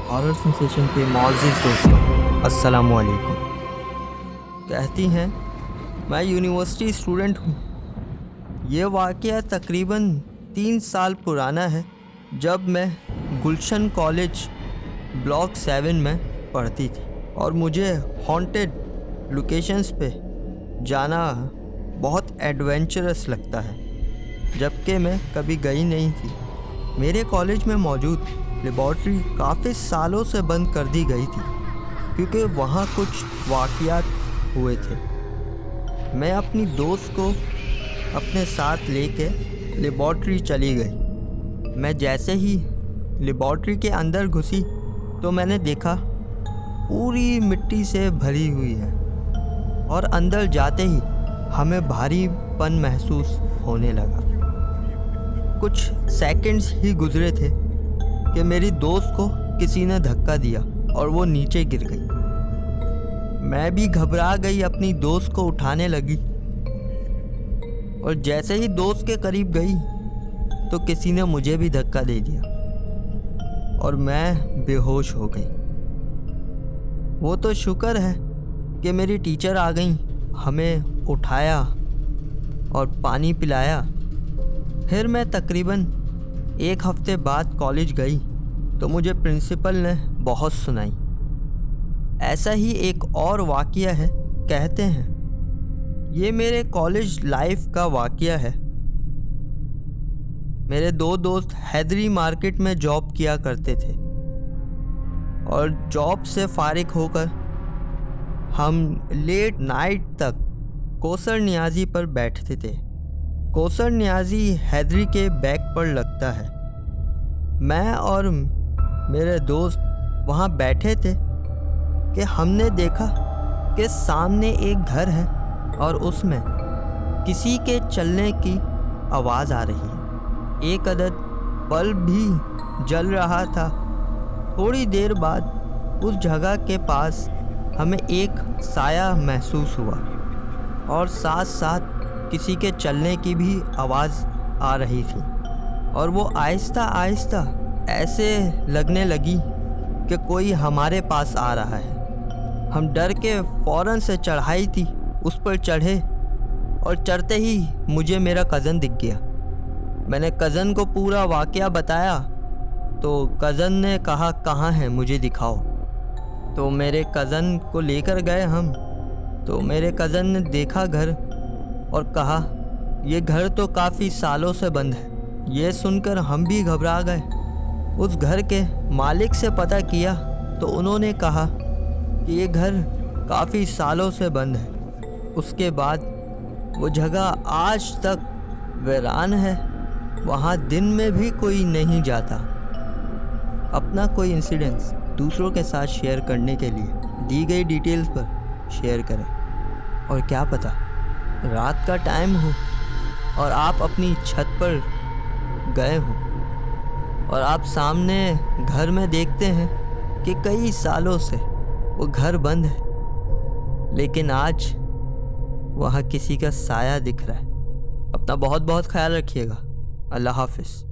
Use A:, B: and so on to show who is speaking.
A: Horror sensation के मुअज़्ज़िज़ दोस्तों, अस्सलामु अलैकुम। कहती हैं मैं यूनिवर्सिटी स्टूडेंट हूँ। ये वाक़या तकरीबन 3 साल पुराना है, जब मैं गुलशन कॉलेज ब्लॉक 7 में पढ़ती थी और मुझे हॉन्टेड लोकेशंस पे जाना बहुत एडवेंचरस लगता है, जबकि मैं कभी गई नहीं थी। मेरे कॉलेज में मौजूद लेबॉर्ट्री काफ़ी सालों से बंद कर दी गई थी क्योंकि वहाँ कुछ वाक़यात हुए थे। मैं अपनी दोस्त को अपने साथ लेके लेबॉर्ट्री चली गई। मैं जैसे ही लेबॉर्ट्री के अंदर घुसी तो मैंने देखा पूरी मिट्टी से भरी हुई है और अंदर जाते ही हमें भारीपन महसूस होने लगा। कुछ सेकंड्स ही गुजरे थे कि मेरी दोस्त को किसी ने धक्का दिया और वो नीचे गिर गई। मैं भी घबरा गई, अपनी दोस्त को उठाने लगी और जैसे ही दोस्त के करीब गई तो किसी ने मुझे भी धक्का दे दिया और मैं बेहोश हो गई। वो तो शुक्र है कि मेरी टीचर आ गई, हमें उठाया और पानी पिलाया। फिर मैं तकरीबन 1 हफ्ते बाद कॉलेज गई तो मुझे प्रिंसिपल ने बहुत सुनाई। ऐसा ही एक और वाक़या है। कहते हैं ये मेरे कॉलेज लाइफ का वाक़या है। मेरे 2 दोस्त हैदरी मार्केट में जॉब किया करते थे और जॉब से फारिग होकर हम लेट नाइट तक कौसर नियाज़ी पर बैठते थे। कौसर नियाज़ी हैदरी के बैक पर लगता है। मैं और मेरे दोस्त वहाँ बैठे थे कि हमने देखा कि सामने एक घर है और उसमें किसी के चलने की आवाज़ आ रही है। एक अदद बल्ब भी जल रहा था। थोड़ी देर बाद उस जगह के पास हमें एक साया महसूस हुआ और साथ साथ किसी के चलने की भी आवाज़ आ रही थी और वो आहिस्ता आहिस्ता ऐसे लगने लगी कि कोई हमारे पास आ रहा है। हम डर के फ़ौरन से चढ़ाई थी उस पर चढ़े और चढ़ते ही मुझे मेरा कज़न दिख गया। मैंने कज़न को पूरा वाक़या बताया तो कज़न ने कहा कहाँ है, मुझे दिखाओ। तो मेरे कज़न को लेकर गए हम। तो मेरे कज़न ने देखा घर और कहा ये घर तो काफ़ी सालों से बंद है। ये सुनकर हम भी घबरा गए। उस घर के मालिक से पता किया तो उन्होंने कहा कि ये घर काफ़ी सालों से बंद है। उसके बाद वो जगह आज तक वीरान है। वहाँ दिन में भी कोई नहीं जाता। अपना कोई इंसिडेंस दूसरों के साथ शेयर करने के लिए दी गई डिटेल्स पर शेयर करें। और क्या पता रात का टाइम हो और आप अपनी छत पर गए हो और आप सामने घर में देखते हैं कि कई सालों से वो घर बंद है, लेकिन आज वहाँ किसी का साया दिख रहा है। अपना बहुत बहुत ख्याल रखिएगा। अल्लाह हाफ़िज़।